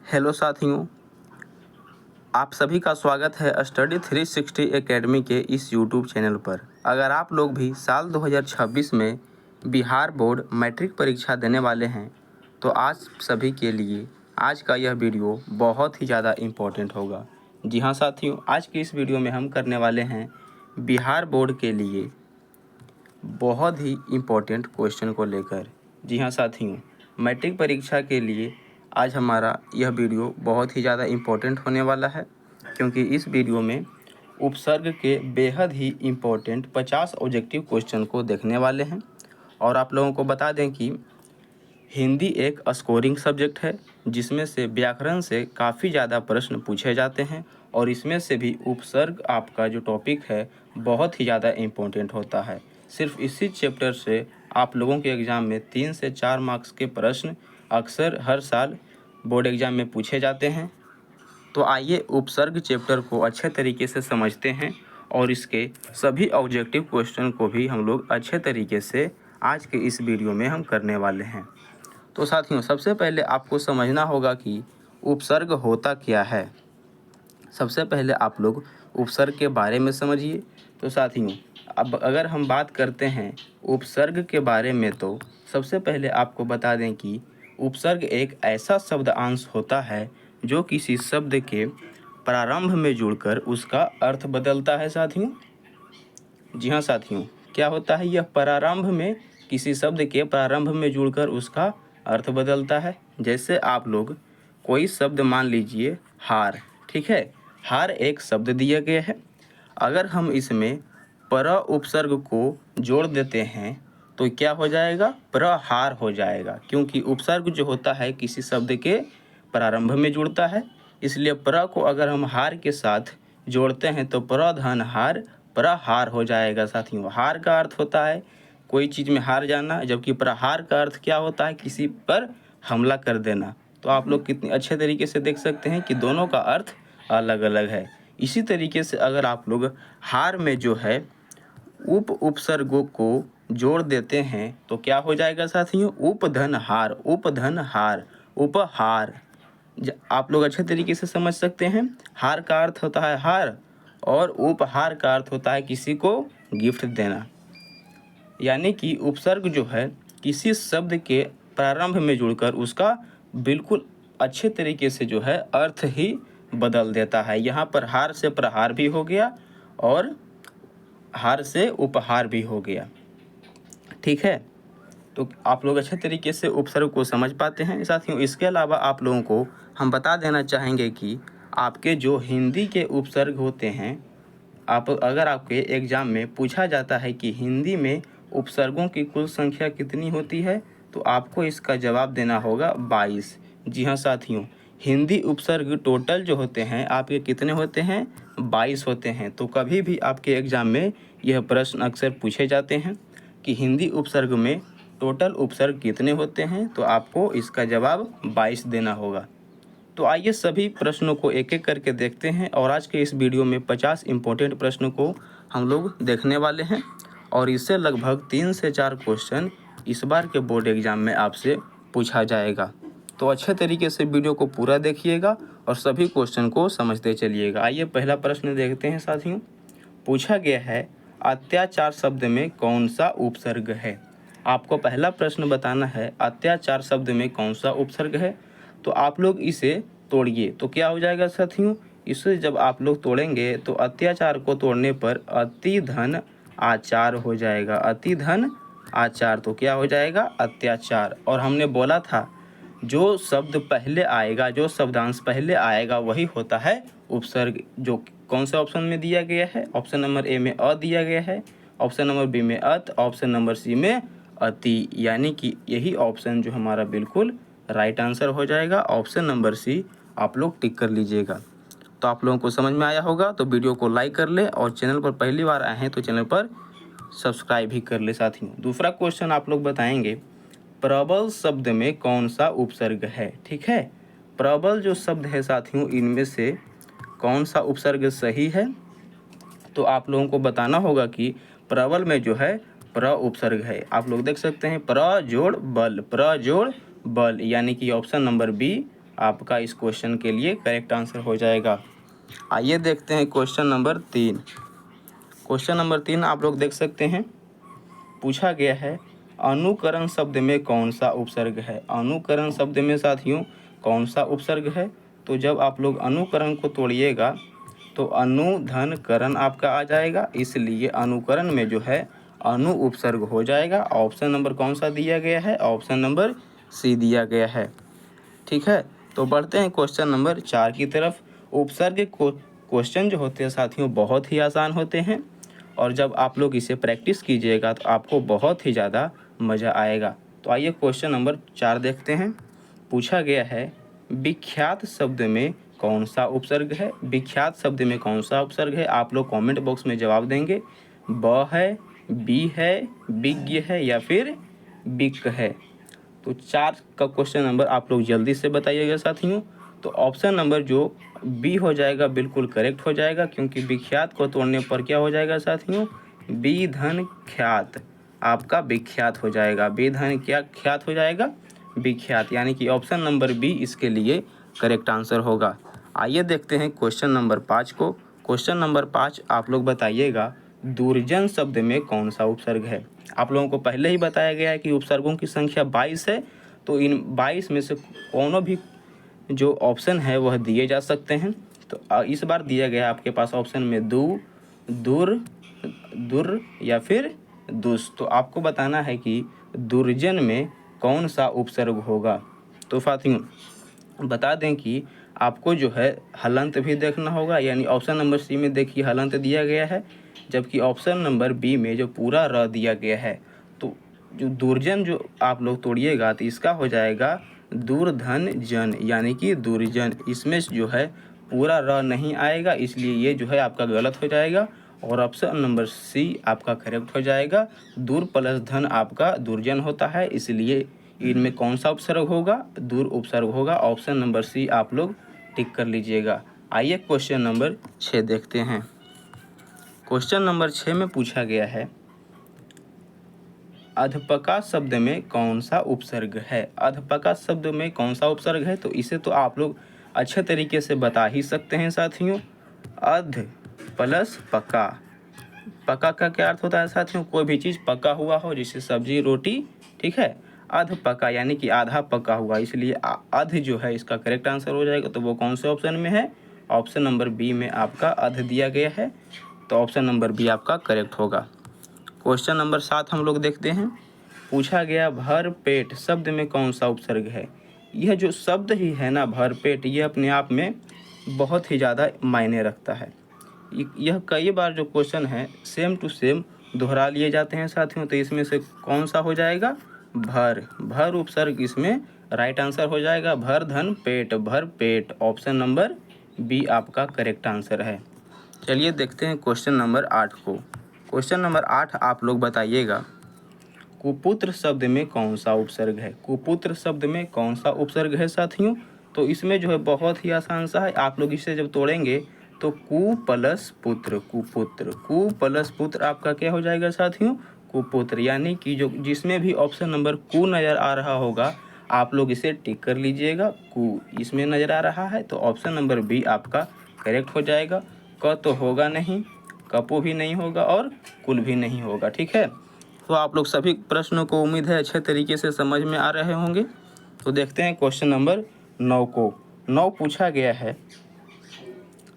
Hello साथियों, आप सभी का स्वागत है स्टडी 360 एकेडमी के इस यूट्यूब चैनल पर। अगर आप लोग भी साल 2026 में बिहार बोर्ड मैट्रिक परीक्षा देने वाले हैं तो आज सभी के लिए आज का यह वीडियो बहुत ही ज़्यादा इम्पोर्टेंट होगा। जी हाँ साथियों, आज की इस वीडियो में हम करने वाले हैं बिहार बोर्ड के लिए बहुत ही इम्पोर्टेंट क्वेश्चन को लेकर। जी हाँ साथियों, मैट्रिक परीक्षा के लिए आज हमारा यह वीडियो बहुत ही ज़्यादा इम्पोर्टेंट होने वाला है, क्योंकि इस वीडियो में उपसर्ग के बेहद ही इम्पोर्टेंट 50 ऑब्जेक्टिव क्वेश्चन को देखने वाले हैं। और आप लोगों को बता दें कि हिंदी एक स्कोरिंग सब्जेक्ट है, जिसमें से व्याकरण से काफ़ी ज़्यादा प्रश्न पूछे जाते हैं और इसमें से भी उपसर्ग आपका जो टॉपिक है बहुत ही ज़्यादा इम्पोर्टेंट होता है। सिर्फ इसी चैप्टर से आप लोगों के एग्ज़ाम में 3 से 4 मार्क्स के प्रश्न अक्सर हर साल बोर्ड एग्ज़ाम में पूछे जाते हैं। तो आइए उपसर्ग चैप्टर को अच्छे तरीके से समझते हैं और इसके सभी ऑब्जेक्टिव क्वेश्चन को भी हम लोग अच्छे तरीके से आज के इस वीडियो में हम करने वाले हैं। तो साथियों, सबसे पहले आपको समझना होगा कि उपसर्ग होता क्या है। सबसे पहले आप लोग उपसर्ग के बारे में समझिए। तो साथियों, अब अगर हम बात करते हैं उपसर्ग के बारे में, तो सबसे पहले आपको बता दें कि उपसर्ग एक ऐसा शब्दांश होता है जो किसी शब्द के प्रारंभ में जुड़कर उसका अर्थ बदलता है साथियों। जी हाँ साथियों, क्या होता है? यह प्रारंभ में किसी शब्द के प्रारंभ में जुड़कर उसका अर्थ बदलता है। जैसे आप लोग कोई शब्द मान लीजिए हार, ठीक है। हार एक शब्द दिया गया है। अगर हम इसमें पर उपसर्ग को जोड़ देते हैं तो क्या हो जाएगा? प्रहार हो जाएगा, क्योंकि उपसर्ग जो होता है किसी शब्द के प्रारंभ में जुड़ता है। इसलिए प्र को अगर हम हार के साथ जोड़ते हैं तो प्रधन हार प्रहार हो जाएगा साथियों। हार का अर्थ होता है कोई चीज़ में हार जाना, जबकि प्रहार का अर्थ क्या होता है? किसी पर हमला कर देना। तो आप लोग कितने अच्छे तरीके से देख सकते हैं कि दोनों का अर्थ अलग अलग है। इसी तरीके से अगर आप लोग हार में जो है उपसर्गों को जोड़ देते हैं तो क्या हो जाएगा साथियों? उपधन हार, उपधन हार, उपहार। आप लोग अच्छे तरीके से समझ सकते हैं। हार का अर्थ होता है हार और उपहार का अर्थ होता है किसी को गिफ्ट देना। यानी कि उपसर्ग जो है किसी शब्द के प्रारंभ में जुड़कर उसका बिल्कुल अच्छे तरीके से जो है अर्थ ही बदल देता है। यहाँ पर हार से प्रहार भी हो गया और हार से उपहार भी हो गया, ठीक है। तो आप लोग अच्छे तरीके से उपसर्ग को समझ पाते हैं साथियों। इसके अलावा आप लोगों को हम बता देना चाहेंगे कि आपके जो हिंदी के उपसर्ग होते हैं, आप अगर आपके एग्ज़ाम में पूछा जाता है कि हिंदी में उपसर्गों की कुल संख्या कितनी होती है, तो आपको इसका जवाब देना होगा 22। जी हाँ साथियों, हिंदी उपसर्ग टोटल जो होते हैं आपके कितने होते हैं? 22 होते हैं। तो कभी भी आपके एग्ज़ाम में यह प्रश्न अक्सर पूछे जाते हैं कि हिंदी उपसर्ग में टोटल उपसर्ग कितने होते हैं, तो आपको इसका जवाब 22 देना होगा। तो आइए सभी प्रश्नों को एक एक करके देखते हैं और आज के इस वीडियो में 50 इम्पोर्टेंट प्रश्नों को हम लोग देखने वाले हैं और इससे लगभग 3 से 4 क्वेश्चन इस बार के बोर्ड एग्ज़ाम में आपसे पूछा जाएगा। तो अच्छे तरीके से वीडियो को पूरा देखिएगा और सभी क्वेश्चन को समझते चलिएगा। आइए पहला प्रश्न देखते हैं साथियों। पूछा गया है, अत्याचार शब्द में कौन सा उपसर्ग है? आपको पहला प्रश्न बताना है अत्याचार शब्द में कौन सा उपसर्ग है। तो आप लोग इसे तोड़िए तो क्या हो जाएगा साथियों? इसे जब आप लोग तोड़ेंगे तो अत्याचार को तोड़ने पर अति धन आचार हो जाएगा। अति धन आचार तो क्या हो जाएगा? अत्याचार। और हमने बोला था जो शब्द पहले आएगा, जो शब्दांश पहले आएगा वही होता है उपसर्ग। जो कौन सा ऑप्शन में दिया गया है? ऑप्शन नंबर ए में अ दिया गया है, ऑप्शन नंबर बी में अत, ऑप्शन नंबर सी में अति। यानी कि यही ऑप्शन जो हमारा बिल्कुल राइट आंसर हो जाएगा। ऑप्शन नंबर सी आप लोग टिक कर लीजिएगा। तो आप लोगों को समझ में आया होगा तो वीडियो को लाइक कर ले और चैनल पर पहली बार आए हैं तो चैनल पर सब्सक्राइब भी कर ले साथियों। दूसरा क्वेश्चन आप लोग बताएंगे, प्रबल शब्द में कौन सा उपसर्ग है? ठीक है, प्रबल जो शब्द है साथियों इनमें से कौन सा उपसर्ग सही है? तो आप लोगों को बताना होगा कि प्रबल में जो है प्र उपसर्ग है। आप लोग देख सकते हैं प्र जोड़ बल, प्र जोड़ बल, यानी कि ऑप्शन नंबर बी आपका इस क्वेश्चन के लिए करेक्ट आंसर हो जाएगा। आइए देखते हैं क्वेश्चन नंबर 3। क्वेश्चन नंबर 3 आप लोग देख सकते हैं, पूछा गया है अनुकरण शब्द में कौन सा उपसर्ग है। अनुकरण शब्द में साथियों कौन सा उपसर्ग है? तो जब आप लोग अनुकरण को तोड़िएगा तो अनु धन करण आपका आ जाएगा, इसलिए अनुकरण में जो है अनु उपसर्ग हो जाएगा। ऑप्शन नंबर कौन सा दिया गया है? ऑप्शन नंबर सी दिया गया है। ठीक है, तो बढ़ते हैं क्वेश्चन नंबर 4 की तरफ। उपसर्ग को क्वेश्चन जो होते हैं साथियों बहुत ही आसान होते हैं, और जब आप लोग इसे प्रैक्टिस कीजिएगा तो आपको बहुत ही ज़्यादा मज़ा आएगा। तो आइए क्वेश्चन नंबर 4 देखते हैं। पूछा गया है विख्यात शब्द में कौन सा उपसर्ग है। विख्यात शब्द में कौन सा उपसर्ग है? आप लोग कमेंट बॉक्स में जवाब देंगे। ब है, बी है, विज्ञ है या फिर बिक है। तो 4 का क्वेश्चन नंबर आप लोग जल्दी से बताइएगा साथियों। तो ऑप्शन नंबर जो बी हो जाएगा बिल्कुल करेक्ट हो जाएगा, क्योंकि विख्यात को तोड़ने पर क्या हो जाएगा साथियों? बी धन ख्यात, आपका विख्यात हो जाएगा। बी धन क्या ख्यात हो जाएगा? विख्यात, यानी कि ऑप्शन नंबर बी इसके लिए करेक्ट आंसर होगा। आइए देखते हैं क्वेश्चन नंबर 5 को। क्वेश्चन नंबर 5 आप लोग बताइएगा दुर्जन शब्द में कौन सा उपसर्ग है। आप लोगों को पहले ही बताया गया है कि उपसर्गों की संख्या 22 है, तो इन 22 में से कोनो भी जो ऑप्शन है वह दिए जा सकते हैं। तो इस बार दिया गया आपके पास ऑप्शन में दु, दुर, दुर या फिर दुस। तो आपको बताना है कि दुर्जन में कौन सा उपसर्ग होगा। तो साथियों बता दें कि आपको जो है हलंत भी देखना होगा, यानी ऑप्शन नंबर सी में देखिए हलंत दिया गया है, जबकि ऑप्शन नंबर बी में जो पूरा र दिया गया है। तो जो दुर्जन जो आप लोग तोड़िएगा तो इसका हो जाएगा दूरधन जन, यानी कि दुर्जन। इसमें जो है पूरा र नहीं आएगा, इसलिए ये जो है आपका गलत हो जाएगा, और ऑप्शन नंबर सी आपका करेक्ट हो जाएगा। दूर प्लस धन आपका दुर्जन होता है, इसलिए इनमें कौन सा उपसर्ग होगा? दूर उपसर्ग होगा। ऑप्शन नंबर सी आप लोग टिक कर लीजिएगा। आइए क्वेश्चन नंबर 6 देखते हैं। क्वेश्चन नंबर 6 में पूछा गया है अधपका शब्द में कौन सा उपसर्ग है। अधपका शब्द में कौन सा उपसर्ग है? तो इसे तो आप लोग अच्छे तरीके से बता ही सकते हैं साथियों। अध प्लस पका, पका का क्या अर्थ होता है साथियों? कोई भी चीज़ पका हुआ हो, जैसे सब्जी रोटी, ठीक है। अध पका यानी कि आधा पका हुआ, इसलिए अध जो है इसका करेक्ट आंसर हो जाएगा। तो वो कौन से ऑप्शन में है? ऑप्शन नंबर बी में आपका अध दिया गया है, तो ऑप्शन नंबर बी आपका करेक्ट होगा। क्वेश्चन नंबर 7 हम लोग देखते हैं। पूछा गया भर पेट शब्द में कौन सा उपसर्ग है। यह जो शब्द ही है ना भर पेट, ये अपने आप में बहुत ही ज़्यादा मायने रखता है। यह कई बार जो क्वेश्चन है सेम टू सेम दोहरा लिए जाते हैं साथियों। तो इसमें से कौन सा हो जाएगा? भर, भर उपसर्ग इसमें राइट आंसर हो जाएगा। भर धन पेट, भर पेट, ऑप्शन नंबर बी आपका करेक्ट आंसर है। चलिए देखते हैं क्वेश्चन नंबर 8 को। क्वेश्चन नंबर 8 आप लोग बताइएगा कुपुत्र शब्द में कौन सा उपसर्ग है। कुपुत्र शब्द में कौन सा उपसर्ग है साथियों? तो इसमें जो है बहुत ही आसान सा है। आप लोग इसे जब तोड़ेंगे तो कु प्लस पुत्र, कुपुत्र, कु प्लस पुत्र आपका क्या हो जाएगा साथियों? कुपुत्र, यानी कि जो जिसमें भी ऑप्शन नंबर कु नज़र आ रहा होगा आप लोग इसे टिक कर लीजिएगा। कु इसमें नज़र आ रहा है तो ऑप्शन नंबर बी आपका करेक्ट हो जाएगा। क तो होगा नहीं, कपु भी नहीं होगा और कुल भी नहीं होगा। ठीक है, तो आप लोग सभी प्रश्नों को उम्मीद है अच्छे तरीके से समझ में आ रहे होंगे। तो देखते हैं क्वेश्चन नंबर 9 को। 9 पूछा गया है,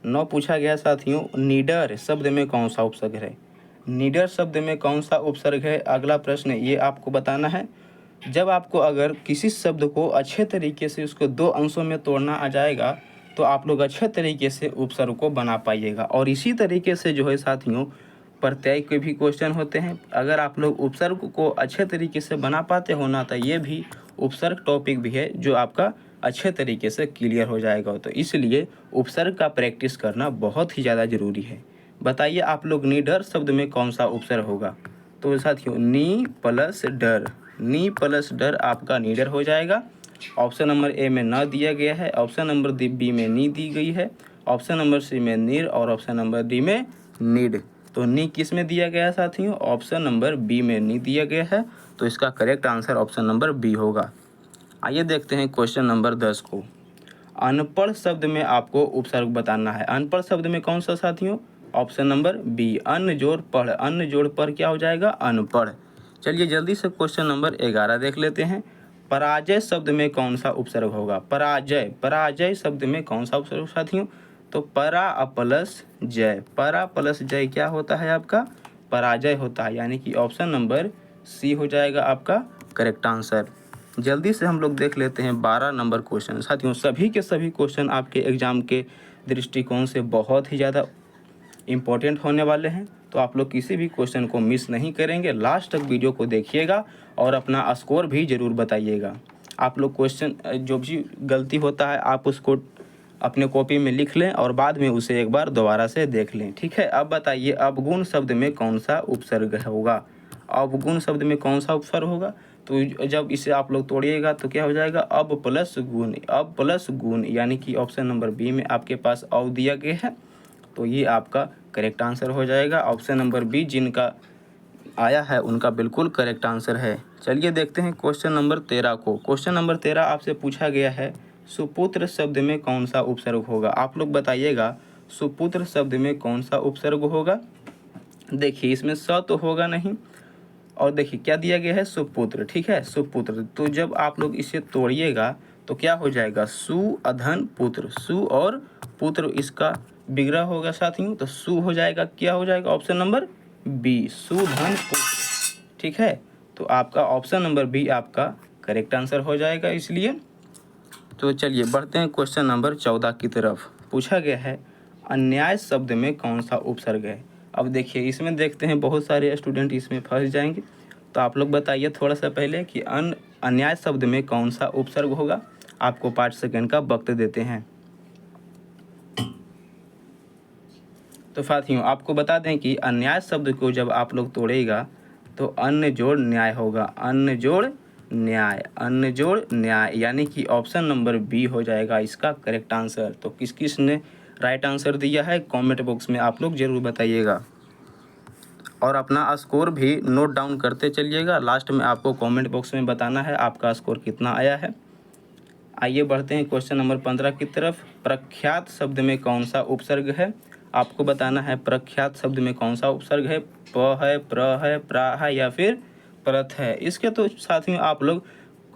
9 पूछा गया साथियों निडर शब्द में कौन सा उपसर्ग है। निडर शब्द में कौन सा उपसर्ग है, अगला प्रश्न ये आपको बताना है। जब आपको अगर किसी शब्द को अच्छे तरीके से उसको 2 अंशों में तोड़ना आ जाएगा तो आप लोग अच्छे तरीके से उपसर्ग को बना पाइएगा। और इसी तरीके से जो है साथियों प्रत्यय के भी क्वेश्चन होते हैं। अगर आप लोग उपसर्ग को अच्छे तरीके से बना पाते हो ना, तो ये भी उपसर्ग टॉपिक भी है जो आपका अच्छे तरीके से क्लियर हो जाएगा। तो इसलिए उपसर्ग का प्रैक्टिस करना बहुत ही ज़्यादा ज़रूरी है। बताइए आप लोग निडर शब्द में कौन सा उपसर्ग होगा। तो साथियों नी प्लस डर, नी प्लस डर आपका निडर हो जाएगा। ऑप्शन नंबर ए में न दिया गया है, ऑप्शन नंबर बी में नी दी गई है, ऑप्शन नंबर सी में निर और ऑप्शन नंबर डी में निड। तो नी किस में दिया गया है साथियों? ऑप्शन नंबर बी में नी दिया गया है, तो इसका correct answer option number B होगा। आइए देखते हैं क्वेश्चन नंबर 10 को। अनपढ़ शब्द में आपको उपसर्ग बताना है। अनपढ़ शब्द में कौन सा साथियों? ऑप्शन नंबर बी, अन्न जोड़ पढ़। अन्न जोड़ पढ़ क्या हो जाएगा? अनपढ़। चलिए जल्दी से क्वेश्चन नंबर 11 देख लेते हैं। पराजय शब्द में कौन सा उपसर्ग होगा? पराजय, पराजय शब्द में कौन सा उपसर्ग साथियों? तो परा प्लस जय, परा प्लस जय क्या होता है आपका? पराजय होता है, यानी कि ऑप्शन नंबर सी हो जाएगा आपका करेक्ट आंसर। जल्दी से हम लोग देख लेते हैं 12 नंबर क्वेश्चन। साथियों सभी के सभी क्वेश्चन आपके एग्जाम के दृष्टिकोण से बहुत ही ज़्यादा इम्पोर्टेंट होने वाले हैं, तो आप लोग किसी भी क्वेश्चन को मिस नहीं करेंगे। लास्ट तक वीडियो को देखिएगा और अपना स्कोर भी ज़रूर बताइएगा। आप लोग क्वेश्चन जो भी गलती होता है आप उसको अपने कॉपी में लिख लें और बाद में उसे एक बार दोबारा से देख लें, ठीक है। अब बताइए अवगुण शब्द में कौन सा उपसर्ग होगा? अवगुण शब्द में कौन सा उपसर्ग होगा? तो जब इसे आप लोग तोड़िएगा तो क्या हो जाएगा? अब प्लस गुण, अब प्लस गुण, यानी कि ऑप्शन नंबर बी में आपके पास अव दिया गया है, तो ये आपका करेक्ट आंसर हो जाएगा। ऑप्शन नंबर बी जिनका आया है उनका बिल्कुल करेक्ट आंसर है। चलिए देखते हैं क्वेश्चन नंबर 13 को। क्वेश्चन नंबर 13 आपसे पूछा गया है सुपुत्र शब्द में कौन सा उपसर्ग होगा? आप लोग बताइएगा सुपुत्र शब्द में कौन सा उपसर्ग होगा? देखिए इसमें स तो होगा नहीं, और देखिए क्या दिया गया है? सुपुत्र, ठीक है, सुपुत्र। तो जब आप लोग इसे तोड़िएगा तो क्या हो जाएगा? सु अधन पुत्र, सु और पुत्र इसका विग्रह होगा साथियों, तो सु हो जाएगा, क्या हो जाएगा? ऑप्शन नंबर बी, सुधन पुत्र, ठीक है। तो आपका ऑप्शन नंबर बी आपका करेक्ट आंसर हो जाएगा इसलिए। तो चलिए बढ़ते हैं क्वेश्चन नंबर 14 की तरफ। पूछा गया है अन्याय शब्द में कौन सा उपसर्ग है? अब देखिए इसमें देखते हैं बहुत सारे स्टूडेंट इसमें फंस जाएंगे, तो आप लोग बताइए थोड़ा सा पहले कि अन्याय शब्द में कौन सा उपसर्ग होगा। आपको 5 सेकंड का वक्त देते हैं। तो साथियों आपको बता दें कि अन्याय शब्द को जब आप लोग तोड़ेगा तो अन्न जोड़ न्याय होगा, अन्न जोड़ न्याय, अन्न जोड़ न्याय, यानी कि ऑप्शन नंबर बी हो जाएगा इसका करेक्ट आंसर। तो किस किस ने राइट आंसर दिया है कमेंट बॉक्स में आप लोग ज़रूर बताइएगा और अपना स्कोर भी नोट डाउन करते चलिएगा। लास्ट में आपको कमेंट बॉक्स में बताना है आपका स्कोर कितना आया है। आइए बढ़ते हैं क्वेश्चन नंबर 15 की तरफ। प्रख्यात शब्द में कौन सा उपसर्ग है? आपको बताना है प्रख्यात शब्द में कौन सा उपसर्ग है। प है, प्र है, प्रा है या फिर प्रथ है। इसके तो साथियों आप लोग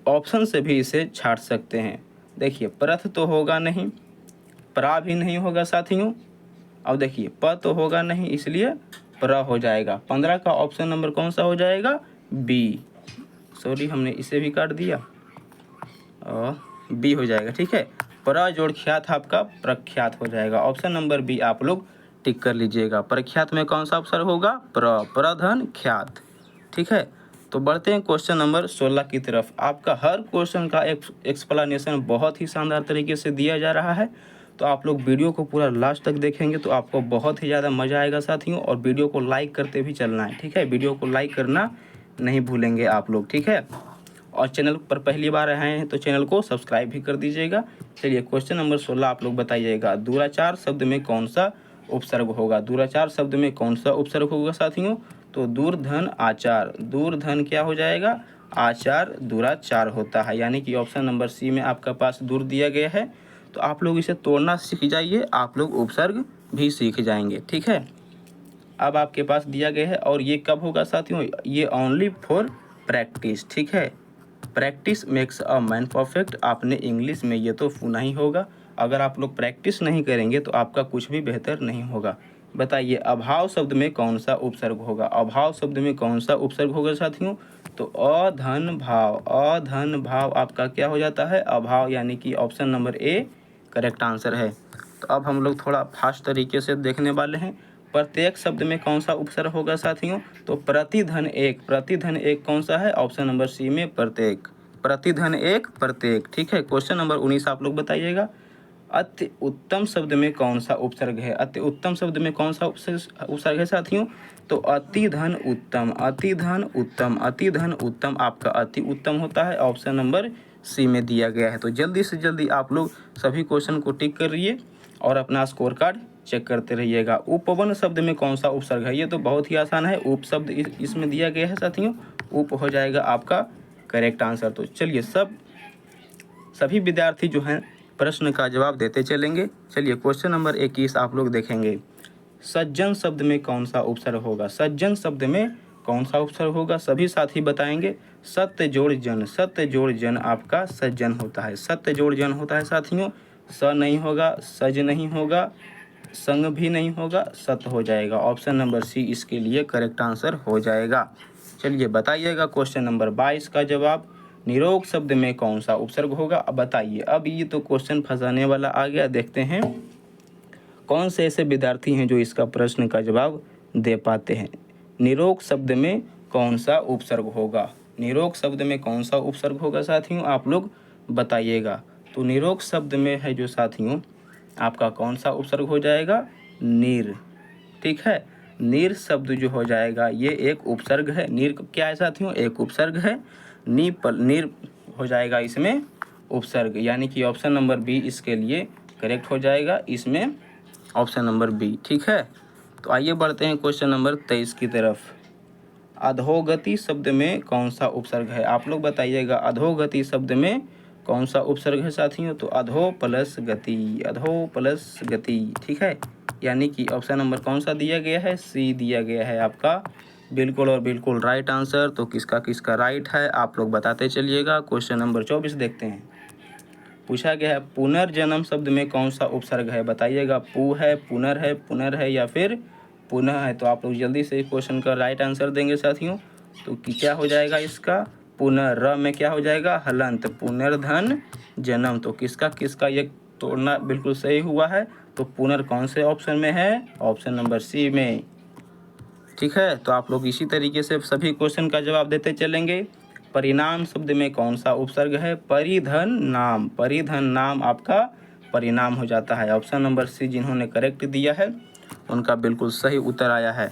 ऑप्शन से भी इसे छाट सकते हैं। देखिए प्रथ तो होगा नहीं, प्रा भी नहीं होगा साथियों, और देखिए प तो होगा नहीं, इसलिए प्र हो जाएगा। 15 का ऑप्शन नंबर कौन सा हो जाएगा? बी। सॉरी हमने इसे भी काट दिया, बी हो जाएगा, ठीक है। प्र जोड़ ख्यात आपका प्रख्यात हो जाएगा। ऑप्शन नंबर बी आप लोग टिक कर लीजिएगा। प्रख्यात में कौन सा अक्षर होगा? प्रधन ख्यात, ठीक है। तो बढ़ते हैं क्वेश्चन नंबर 16 की तरफ। आपका हर क्वेश्चन का एक्सप्लेनेशन बहुत ही शानदार तरीके से दिया जा रहा है, तो आप लोग वीडियो को पूरा लास्ट तक देखेंगे तो आपको बहुत ही ज़्यादा मज़ा आएगा साथियों। और वीडियो को लाइक करते भी चलना है, ठीक है। वीडियो को लाइक करना नहीं भूलेंगे आप लोग, ठीक है। और चैनल पर पहली बार आए हैं तो चैनल को सब्सक्राइब भी कर दीजिएगा। चलिए क्वेश्चन नंबर 16 आप लोग बताइएगा दूराचार शब्द में कौन सा उपसर्ग होगा? दूराचार शब्द में कौन सा उपसर्ग होगा साथियों? तो दूरधन आचार, दूरधन क्या हो जाएगा? आचार दूराचार होता है, यानी कि ऑप्शन नंबर सी में आपका पास दूर दिया गया है। तो आप लोग इसे तोड़ना सीख जाइए, आप लोग उपसर्ग भी सीख जाएंगे, ठीक है। अब आपके पास दिया गया है और ये कब होगा साथियों? ये ओनली फॉर प्रैक्टिस, ठीक है। Practice makes a man perfect. आपने इंग्लिश में ये तो सुना ही होगा। अगर आप लोग प्रैक्टिस नहीं करेंगे तो आपका कुछ भी बेहतर नहीं होगा। बताइए अभाव शब्द में कौन सा उपसर्ग होगा? अभाव शब्द में कौन सा उपसर्ग होगा साथियों? तो अधन भाव, अधन भाव आपका क्या हो जाता है? अभाव, यानी कि option number A correct answer है। तो अब हम लोग थोड़ा फास्ट तरीके से देखने वाले हैं। प्रत्येक शब्द में कौन सा उपसर्ग होगा साथियों? तो प्रतिधन एक, प्रतिधन एक कौन सा है? ऑप्शन नंबर सी में प्रत्येक, प्रतिधन एक प्रत्येक, ठीक है। क्वेश्चन नंबर 19 आप लोग बताइएगा अति उत्तम शब्द में कौन सा उपसर्ग है? अति उत्तम शब्द में कौन सा उपसर्ग है साथियों? तो अति धन उत्तम, अति धन उत्तम, अति धन उत्तम आपका अति उत्तम होता है। ऑप्शन नंबर सी में दिया गया है। तो जल्दी से जल्दी आप लोग सभी क्वेश्चन को टिक करिए और अपना स्कोर कार्ड चेक करते रहिएगा। उपवन शब्द में कौन सा उपसर्ग है? ये तो बहुत ही आसान है, उप शब्द इसमें दिया गया है साथियों, उप हो जाएगा आपका करेक्ट आंसर। तो चलिए सभी विद्यार्थी जो हैं प्रश्न का जवाब देते चलेंगे। चलिए क्वेश्चन नंबर 21 आप लोग देखेंगे। सज्जन शब्द में कौन सा उपसर्ग होगा? सज्जन शब्द में कौन सा उपसर्ग होगा? सभी साथी बताएंगे। सत्य जोड़ जन, सत्य जोड़ जन आपका सज्जन होता है। सत्य जोड़ जन होता है साथियों। स नहीं होगा, सज नहीं होगा, संग भी नहीं होगा, सत हो जाएगा। ऑप्शन नंबर सी इसके लिए करेक्ट आंसर हो जाएगा। चलिए बताइएगा क्वेश्चन नंबर 22 का जवाब। निरोग शब्द में कौन सा उपसर्ग होगा? अब बताइए। अब ये तो क्वेश्चन फंसाने वाला आ गया। देखते हैं कौन से ऐसे विद्यार्थी हैं जो इसका प्रश्न का जवाब दे पाते हैं। निरोग शब्द में कौन सा उपसर्ग होगा? निरोग शब्द में कौन सा उपसर्ग होगा साथियों? आप लोग बताइएगा। तो निरोग शब्द में है जो साथियों आपका कौन सा उपसर्ग हो जाएगा? नीर। ठीक है, नीर शब्द जो हो जाएगा ये एक उपसर्ग है। नीर क्या है साथियों? एक उपसर्ग है। नीर हो जाएगा इसमें उपसर्ग, यानी कि ऑप्शन नंबर बी इसके लिए करेक्ट हो जाएगा। इसमें ऑप्शन नंबर बी। ठीक है, तो आइए बढ़ते हैं क्वेश्चन नंबर 23 की तरफ। अधोगति शब्द में कौन सा उपसर्ग है? आप लोग बताइएगा। अधोगति शब्द में कौन सा उपसर्ग है साथियों? तो अधो प्लस गति, अधो प्लस गति। ठीक है, यानी कि ऑप्शन नंबर कौन सा दिया गया है? सी दिया गया है आपका। बिल्कुल और बिल्कुल राइट आंसर। तो किसका किसका राइट है आप लोग बताते चलिएगा। क्वेश्चन नंबर 24 देखते हैं। पूछा गया है पुनर्जन्म शब्द में कौन सा उपसर्ग है? बताइएगा। पु है, पुनर है या फिर पुनः है? तो आप लोग जल्दी से क्वेश्चन का राइट आंसर देंगे साथियों। तो क्या हो जाएगा इसका? पुनर। र में क्या हो जाएगा? हलंत। पुनर्धन जन्म। तो किसका किसका ये तोड़ना बिल्कुल सही हुआ है। तो पुनर कौन से ऑप्शन में है? ऑप्शन नंबर सी में। ठीक है, तो आप लोग इसी तरीके से सभी क्वेश्चन का जवाब देते चलेंगे। परिणाम शब्द में कौन सा उपसर्ग है? परिधन नाम। परिधन नाम आपका परिणाम हो जाता है। ऑप्शन नंबर सी जिन्होंने करेक्ट दिया है उनका बिल्कुल सही उत्तर आया है।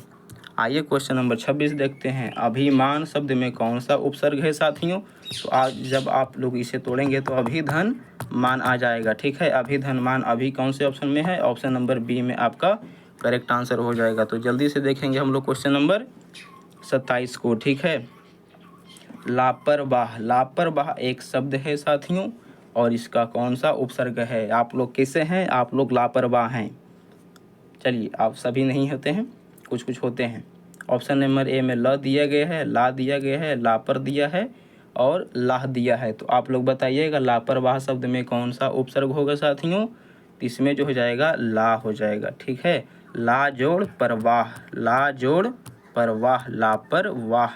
आइए क्वेश्चन नंबर 26 देखते हैं। अभिमान शब्द में कौन सा उपसर्ग है साथियों? तो आज जब आप लोग इसे तोड़ेंगे तो अभिधन मान आ जाएगा। ठीक है, अभिधन मान अभी कौन से ऑप्शन में है? ऑप्शन नंबर बी में आपका करेक्ट आंसर हो जाएगा। तो जल्दी से देखेंगे हम लोग क्वेश्चन नंबर 27 को। ठीक है, लापरवाह। लापरवाह एक शब्द है साथियों और इसका कौन सा उपसर्ग है? आप लोग कैसे हैं? आप लोग लापरवाह हैं। चलिए, आप सभी नहीं होते हैं, कुछ कुछ होते हैं। ऑप्शन नंबर ए में ल दिया गया है, ला दिया गया है, लापर दिया है और लाह दिया है। तो आप लोग बताइएगा लापरवाह शब्द में कौन सा उपसर्ग होगा साथियों? इसमें जो हो जाएगा ला हो जाएगा। ठीक है, ला जोड़ परवाह, ला जोड़ परवाह, लापरवाह।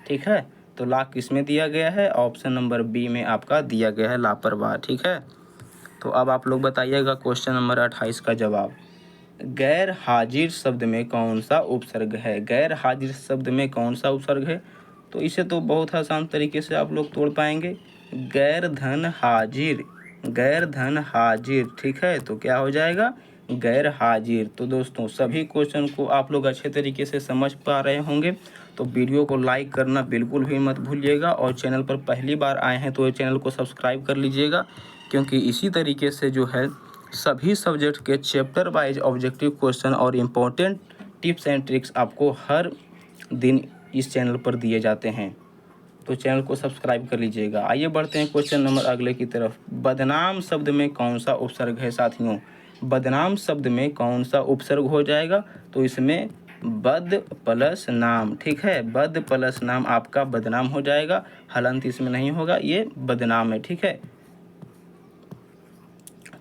ठीक है, तो ला किस में दिया गया है? ऑप्शन नंबर बी में आपका दिया गया है लापरवाह। ठीक है, तो अब आप लोग बताइएगा क्वेश्चन नंबर 28 का जवाब। गैर हाजिर शब्द में कौन सा उपसर्ग है? गैर हाजिर शब्द में कौन सा उपसर्ग है? तो इसे तो बहुत आसान तरीके से आप लोग तोड़ पाएंगे। गैर धन हाजिर, गैर धन हाजिर। ठीक है, तो क्या हो जाएगा? गैर हाजिर। तो दोस्तों सभी क्वेश्चन को आप लोग अच्छे तरीके से समझ पा रहे होंगे। तो वीडियो को लाइक करना बिल्कुल भी मत भूलिएगा और चैनल पर पहली बार आए हैं तो चैनल को सब्सक्राइब कर लीजिएगा, क्योंकि इसी तरीके से जो है सभी सब्जेक्ट के चैप्टर वाइज ऑब्जेक्टिव क्वेश्चन और इम्पोर्टेंट टिप्स एंड ट्रिक्स आपको हर दिन इस चैनल पर दिए जाते हैं। तो चैनल को सब्सक्राइब कर लीजिएगा। आइए बढ़ते हैं क्वेश्चन नंबर अगले की तरफ। बदनाम शब्द में कौन सा उपसर्ग है साथियों? बदनाम शब्द में कौन सा उपसर्ग हो जाएगा? तो इसमें बद प्लस नाम। ठीक है, बद प्लस नाम आपका बदनाम हो जाएगा। हलंत इसमें नहीं होगा, ये बदनाम है। ठीक है,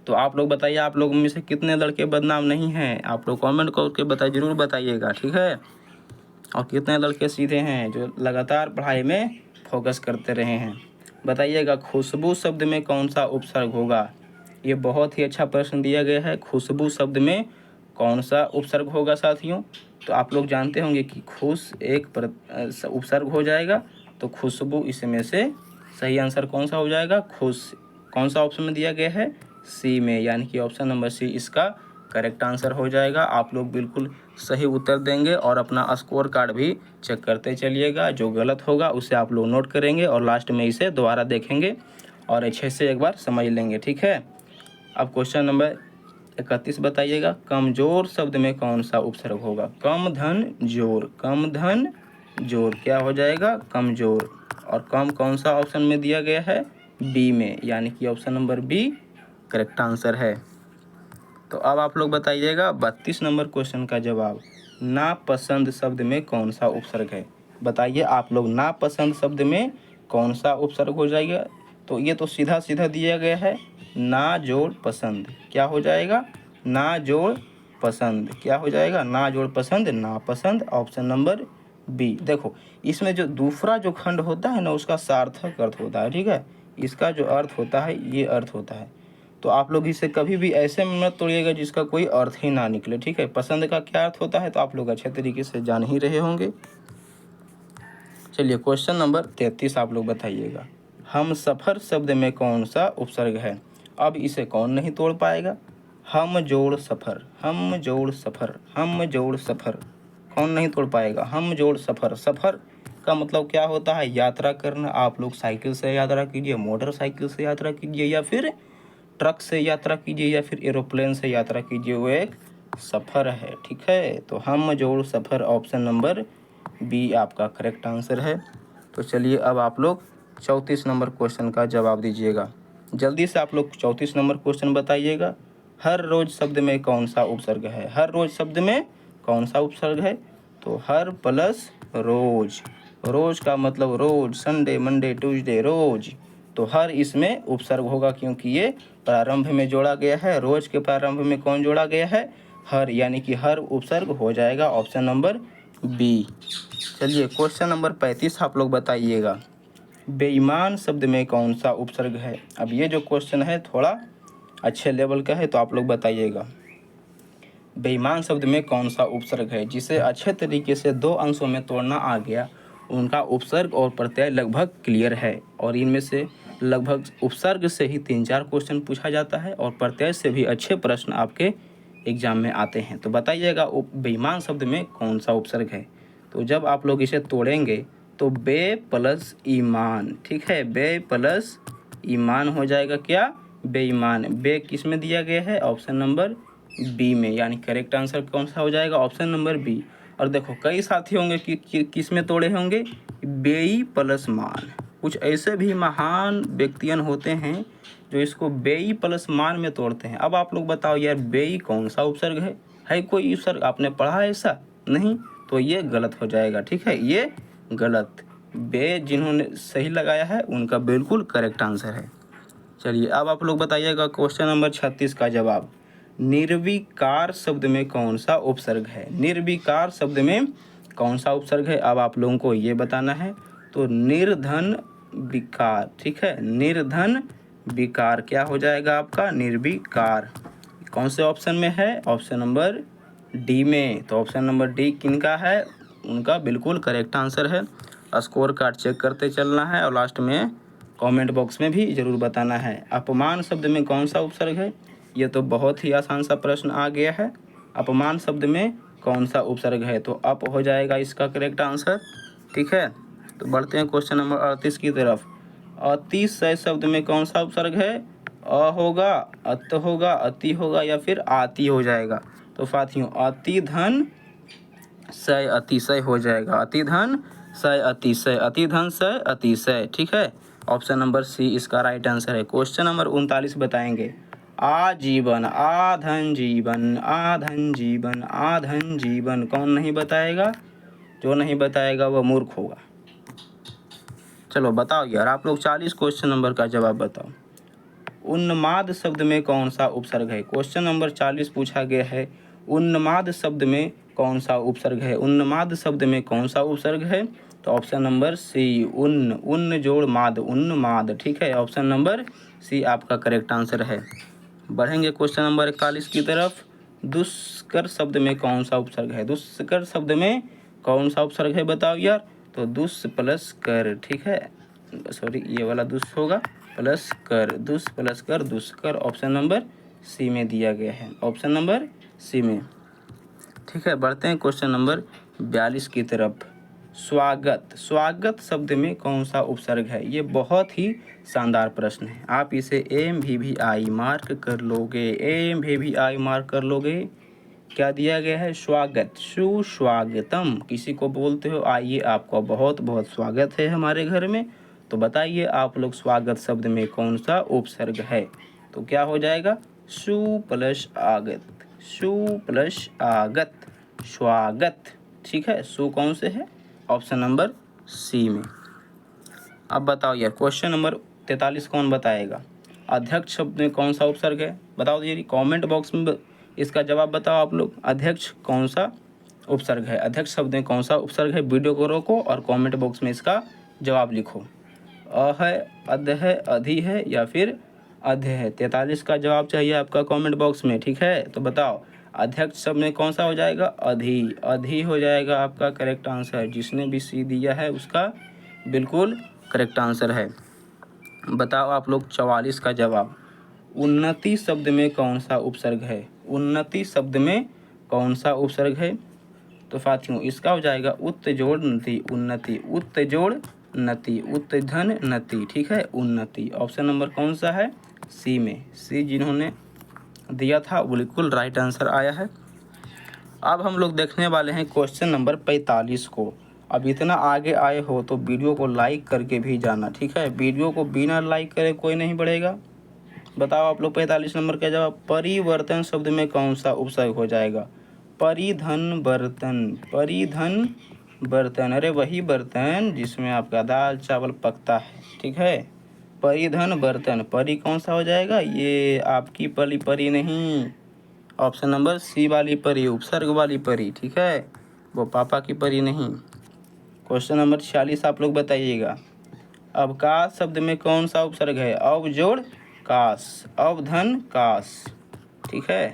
तो आप लोग बताइए, आप लोग में से कितने लड़के बदनाम नहीं हैं? आप लोग कमेंट करके बताइए, जरूर बताइएगा। ठीक है, और कितने लड़के सीधे हैं जो लगातार पढ़ाई में फोकस करते रहे हैं? बताइएगा। खुशबू शब्द में कौन सा उपसर्ग होगा? ये बहुत ही अच्छा प्रश्न दिया गया है। खुशबू शब्द में कौन सा उपसर्ग होगा साथियों? तो आप लोग जानते होंगे कि खुश एक उपसर्ग हो जाएगा, तो खुशबू इसमें से सही आंसर कौन सा हो जाएगा? खुश। कौन सा ऑप्शन में दिया गया है? सी में, यानी कि ऑप्शन नंबर सी इसका करेक्ट आंसर हो जाएगा। आप लोग बिल्कुल सही उत्तर देंगे और अपना स्कोर कार्ड भी चेक करते चलिएगा। जो गलत होगा उसे आप लोग नोट करेंगे और लास्ट में इसे दोबारा देखेंगे और अच्छे से एक बार समझ लेंगे। ठीक है, अब क्वेश्चन नंबर 31 बताइएगा। कमजोर शब्द में कौन सा उपसर्ग होगा? कम धन जोर, कम धन जोर क्या हो जाएगा? कमजोर। और कम कौन सा ऑप्शन में दिया गया है? बी में, यानी कि option number B correct answer है। तो अब आप लोग बताइएगा 32 नंबर क्वेश्चन का जवाब। नापसंद शब्द में कौन सा उपसर्ग है? बताइए आप लोग, नापसंद शब्द में कौन सा उपसर्ग हो जाएगा? तो ये तो सीधा सीधा दिया गया है, ना जोड़ पसंद। क्या हो जाएगा? ना जोड़ पसंद। क्या हो जाएगा? ना जोड़ पसंद, नापसंद। Option number B. देखो इसमें जो दूसरा जो खंड होता है ना, उसका सार्थक अर्थ होता है, ठीक है। इसका जो अर्थ होता है ये अर्थ होता है। तो आप लोग इसे कभी भी ऐसे में मत तोड़िएगा जिसका कोई अर्थ ही ना निकले, ठीक है। पसंद का क्या अर्थ होता है तो आप लोग अच्छे तरीके से जान ही रहे होंगे। चलिए क्वेश्चन नंबर 33 आप लोग बताइएगा। हम सफ़र शब्द में कौन सा उपसर्ग है? अब इसे कौन नहीं तोड़ पाएगा? हम जोड़ सफ़र, हम जोड़ सफ़र, हम जोड़ सफ़र, कौन नहीं तोड़ पाएगा? हम जोड़ सफ़र। सफ़र का मतलब क्या होता है? यात्रा करना। आप लोग साइकिल से यात्रा कीजिए, मोटरसाइकिल से यात्रा कीजिए, या फिर ट्रक से यात्रा कीजिए, या फिर एरोप्लेन से यात्रा कीजिए, वो एक सफ़र है, ठीक है। तो हम जोड़ सफ़र, ऑप्शन नंबर बी आपका करेक्ट आंसर है। तो चलिए अब आप लोग 34 नंबर क्वेश्चन का जवाब दीजिएगा। जल्दी से आप लोग 34 नंबर क्वेश्चन बताइएगा। हर रोज़ शब्द में कौन सा उपसर्ग है? हर रोज़ शब्द में कौन सा उपसर्ग है? तो हर प्लस रोज़। रोज़ का मतलब रोज़, संडे, मंडे, ट्यूसडे, रोज़। तो हर इसमें उपसर्ग होगा क्योंकि ये प्रारंभ में जोड़ा गया है। रोज के प्रारंभ में कौन जोड़ा गया है? हर, यानी कि हर उपसर्ग हो जाएगा ऑप्शन नंबर बी। चलिए क्वेश्चन नंबर 35 आप लोग बताइएगा। बेईमान शब्द में कौन सा उपसर्ग है? अब ये जो क्वेश्चन है थोड़ा अच्छे लेवल का है, तो आप लोग बताइएगा बेईमान शब्द में कौन सा उपसर्ग है? जिसे अच्छे तरीके से 2 अंशों में तोड़ना आ गया, उनका उपसर्ग और प्रत्यय लगभग क्लियर है। और इनमें से लगभग उपसर्ग से ही 3-4 क्वेश्चन पूछा जाता है और प्रत्यय से भी अच्छे प्रश्न आपके एग्जाम में आते हैं। तो बताइएगा बेईमान शब्द में कौन सा उपसर्ग है? तो जब आप लोग इसे तोड़ेंगे तो बे प्लस ईमान, ठीक है। बे प्लस ईमान हो जाएगा क्या? बेईमान। बे किस में दिया गया है? ऑप्शन नंबर बी में, यानी करेक्ट आंसर कौन सा हो जाएगा? Option number B. और देखो कई साथी होंगे कि किस में तोड़े होंगे? बेई प्लस मान। कुछ ऐसे भी महान व्यक्तियन होते हैं जो इसको बेई प्लस मान में तोड़ते हैं। अब आप लोग बताओ यार, बेई कौन सा उपसर्ग है? कोई उपसर्ग आपने पढ़ा है ऐसा? नहीं, तो ये गलत हो जाएगा, ठीक है। ये गलत। बे जिन्होंने सही लगाया है उनका बिल्कुल करेक्ट आंसर है। चलिए अब आप लोग बताइएगा क्वेश्चन नंबर 36 का जवाब। निर्विकार शब्द में कौन सा उपसर्ग है? निर्विकार शब्द में कौन सा उपसर्ग है? अब आप लोगों को ये बताना है। तो निर्धन विकार, ठीक है। निर्धन विकार क्या हो जाएगा आपका? निर्विकार। कौन से ऑप्शन में है? ऑप्शन नंबर डी में। तो ऑप्शन नंबर डी किनका है? उनका बिल्कुल करेक्ट आंसर है। स्कोर कार्ड चेक करते चलना है और लास्ट में कमेंट बॉक्स में भी ज़रूर बताना है। अपमान शब्द में कौन सा उपसर्ग है? ये तो बहुत ही आसान सा प्रश्न आ गया है। अपमान शब्द में कौन सा उपसर्ग है? तो अप हो जाएगा इसका करेक्ट आंसर, ठीक है। तो बढ़ते हैं क्वेश्चन नंबर 38 की तरफ। अतिशय शब्द में कौन सा उपसर्ग है? अ होगा, अत होगा, अति होगा, या फिर आति हो जाएगा? तो साथियों अति धन सय अतिशय हो जाएगा। अति धन सय अतिशय, अति धन सय अतिशय, ठीक है। ऑप्शन नंबर सी इसका राइट आंसर है। क्वेश्चन नंबर 39 बताएंगे। आजीवन, आधन जीवन, आधन जीवन, आधन जीवन, कौन नहीं बताएगा? जो नहीं बताएगा वह मूर्ख होगा। चलो बताओ यार आप लोग 40 क्वेश्चन नंबर का जवाब बताओ। उन्माद शब्द में कौन सा उपसर्ग है? क्वेश्चन नंबर 40 पूछा गया है। उन्माद शब्द में कौन सा उपसर्ग है? उन्माद शब्द में कौन सा उपसर्ग है? तो ऑप्शन नंबर सी उन्न जोड़ माद, उन्माद, ठीक है। ऑप्शन नंबर सी आपका करेक्ट आंसर है। बढ़ेंगे क्वेश्चन नंबर 41 की तरफ। दुष्कर शब्द में कौन सा उपसर्ग है? दुष्कर शब्द में कौन सा उपसर्ग है बताओ यार? तो दुष् प्लस कर, ठीक है। सॉरी ये वाला दुष् होगा, प्लस कर, दुष् प्लस कर, दुष्कर। ऑप्शन नंबर सी में दिया गया है, ऑप्शन नंबर सी में, ठीक है। बढ़ते हैं क्वेश्चन नंबर 42 की तरफ। स्वागत, स्वागत शब्द में कौन सा उपसर्ग है? ये बहुत ही शानदार प्रश्न है। आप इसे MVVI मार्क कर लोगे, MVVI मार्क कर लोगे। क्या दिया गया है? स्वागत, सुस्वागतम। किसी को बोलते हो आइए आपका बहुत बहुत स्वागत है हमारे घर में। तो बताइए आप लोग स्वागत शब्द में कौन सा उपसर्ग है? तो क्या हो जाएगा, सु प्लस आगत, सु प्लस आगत, स्वागत। ठीक है, सु कौन से है, ऑप्शन नंबर सी में। अब बताओ यार, क्वेश्चन नंबर 43 कौन बताएगा, अध्यक्ष शब्द में कौन सा उपसर्ग है, बताओ जी, कमेंट बॉक्स में इसका जवाब बताओ आप लोग। अध्यक्ष कौन सा उपसर्ग है, अध्यक्ष शब्द में कौन सा उपसर्ग है, वीडियो को रोको और कमेंट बॉक्स में इसका जवाब लिखो। अ है, अध है, अधि है या फिर अध्य है। 43 का जवाब चाहिए आपका कमेंट बॉक्स में। ठीक है, तो बताओ अध्यक्ष शब्द में कौन सा हो जाएगा, अधि, अधि हो जाएगा आपका करेक्ट आंसर। जिसने भी सी दिया है उसका बिल्कुल करेक्ट आंसर है। बताओ आप लोग 44 का जवाब, उन्नति शब्द में कौन सा उपसर्ग है, उन्नति शब्द में कौन सा उपसर्ग है। तो साथियों इसका हो जाएगा उत्तजोड़ नति, उन्नति, उत्तजोड़ नति, उत्तधन नति। ठीक है, उन्नति। ऑप्शन नंबर कौन सा है, सी में। सी जिन्होंने दिया था बिल्कुल राइट आंसर आया है। अब हम लोग देखने वाले हैं क्वेश्चन नंबर 45 को। अब इतना आगे आए हो तो वीडियो को लाइक करके भी जाना। ठीक है, वीडियो को बिना लाइक करे कोई नहीं बढ़ेगा। बताओ आप लोग 45 नंबर का जवाब, परिवर्तन शब्द में कौन सा उपसर्ग हो जाएगा, परिधन बर्तन, परिधन बर्तन, अरे वही बर्तन जिसमें आपका दाल चावल पकता है। ठीक है, परिधन बर्तन, परी कौन सा हो जाएगा, ये आपकी पली परी नहीं, ऑप्शन नंबर सी वाली परी, उपसर्ग वाली परी। ठीक है, वो पापा की परी नहीं। क्वेश्चन नंबर 46 आप लोग बताइएगा, अवकाश शब्द में कौन सा उपसर्ग है, अवजोड़ काश, अवधन काश। ठीक है,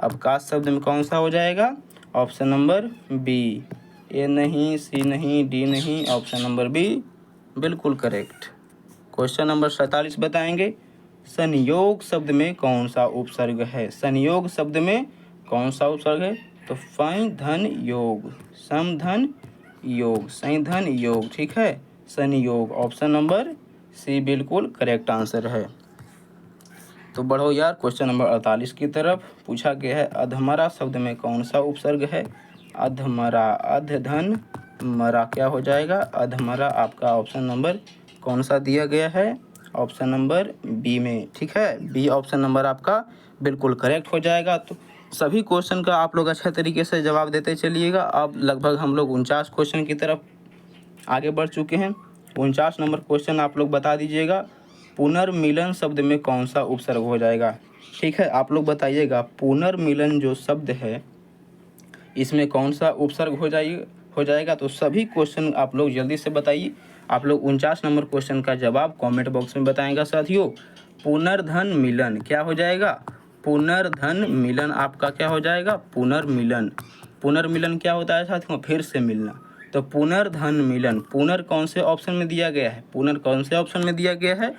अवकाश शब्द में कौन सा हो जाएगा, ऑप्शन नंबर बी, ए नहीं, सी नहीं, डी नहीं, ऑप्शन नंबर बी बिल्कुल करेक्ट। क्वेश्चन नंबर 47 बताएंगे, संयोग शब्द में कौन सा उपसर्ग है, संयोग शब्द में कौन सा उपसर्ग है। तो फै धन योग, सम धन योग, सै धन योग। ठीक है, संयोग, ऑप्शन नंबर सी बिल्कुल करेक्ट आंसर है। तो बढ़ो यार क्वेश्चन नंबर 48 की तरफ। पूछा गया है, अधमरा शब्द में कौन सा उपसर्ग है, अधमरा, अधधन मरा, क्या हो जाएगा, अधमरा। आपका ऑप्शन नंबर कौन सा दिया गया है, ऑप्शन नंबर बी में। ठीक है, बी ऑप्शन नंबर आपका बिल्कुल करेक्ट हो जाएगा। तो सभी क्वेश्चन का आप लोग अच्छे तरीके से जवाब देते चलिएगा। अब लगभग हम लोग 49 क्वेश्चन की तरफ आगे बढ़ चुके हैं। 49 नंबर क्वेश्चन आप लोग बता दीजिएगा, पुनर्मिलन शब्द में कौन सा उपसर्ग हो जाएगा। ठीक है, आप लोग बताइएगा, पुनर्मिलन जो शब्द है इसमें कौन सा उपसर्ग हो जाएगा। तो सभी क्वेश्चन आप लोग जल्दी से बताइए। आप लोग 49 नंबर क्वेश्चन का जवाब कमेंट बॉक्स में बताएंगे साथियों। पुनर्धन मिलन क्या हो जाएगा, पुनर्धन मिलन आपका क्या हो जाएगा, पुनर्मिलन। पुनर्मिलन क्या होता है साथियों, फिर से मिलना। तो पुनर्धन मिलन, पुनर कौन से ऑप्शन में दिया गया है, पुनर कौन से ऑप्शन में दिया गया है,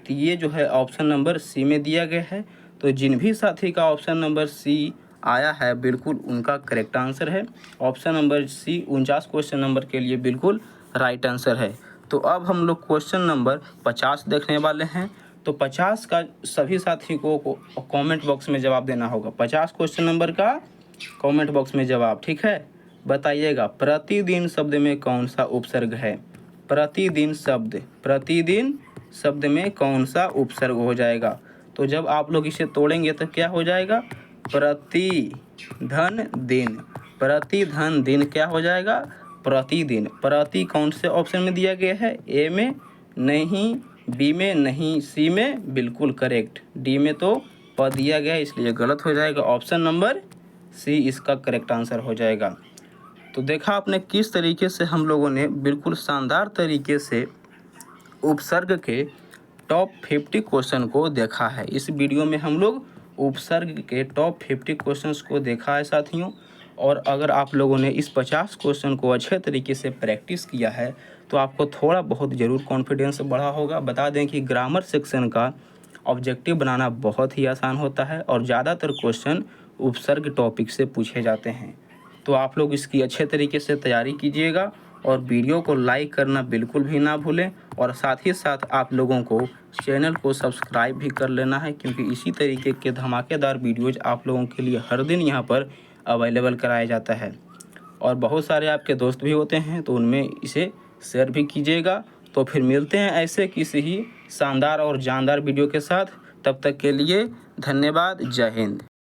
तो ये जो है ऑप्शन नंबर सी में दिया गया है। तो जिन भी साथी का ऑप्शन नंबर सी आया है बिल्कुल उनका करेक्ट आंसर है। Option number C 49 question number के लिए बिल्कुल राइट आंसर है। तो अब हम लोग क्वेश्चन नंबर 50 देखने वाले हैं। तो 50 का सभी साथी को कमेंट बॉक्स में जवाब देना होगा। 50 क्वेश्चन नंबर का कमेंट बॉक्स में जवाब। ठीक है, बताइएगा, प्रतिदिन शब्द में कौन सा उपसर्ग है, प्रतिदिन शब्द, प्रतिदिन शब्द में कौन सा उपसर्ग हो जाएगा। तो जब आप लोग इसे तोड़ेंगे तो क्या हो जाएगा, प्रतिधन दिन, प्रतिधन दिन क्या हो जाएगा, प्रतिदिन। प्रति कौन से ऑप्शन में दिया गया है, ए में नहीं, बी में नहीं, सी में बिल्कुल करेक्ट, डी में तो प दिया गया इसलिए गलत हो जाएगा। ऑप्शन नंबर सी इसका करेक्ट आंसर हो जाएगा। तो देखा आपने किस तरीके से हम लोगों ने बिल्कुल शानदार तरीके से उपसर्ग के टॉप 50 क्वेश्चन को देखा है। इस वीडियो में हम लोग उपसर्ग के टॉप 50 क्वेश्चंस को देखा है साथियों। और अगर आप लोगों ने इस 50 क्वेश्चन को अच्छे तरीके से प्रैक्टिस किया है तो आपको थोड़ा बहुत ज़रूर कॉन्फिडेंस बढ़ा होगा। बता दें कि ग्रामर सेक्शन का ऑब्जेक्टिव बनाना बहुत ही आसान होता है और ज़्यादातर क्वेश्चन उपसर्ग टॉपिक से पूछे जाते हैं। तो आप लोग इसकी अच्छे तरीके से तैयारी कीजिएगा और वीडियो को लाइक करना बिल्कुल भी ना भूलें। और साथ ही साथ आप लोगों को चैनल को सब्सक्राइब भी कर लेना है, क्योंकि इसी तरीके के धमाकेदार वीडियोज़ आप लोगों के लिए हर दिन यहाँ पर अवेलेबल कराया जाता है। और बहुत सारे आपके दोस्त भी होते हैं तो उनमें इसे शेयर भी कीजिएगा। तो फिर मिलते हैं ऐसे किसी ही शानदार और जानदार वीडियो के साथ। तब तक के लिए धन्यवाद। जय हिंद।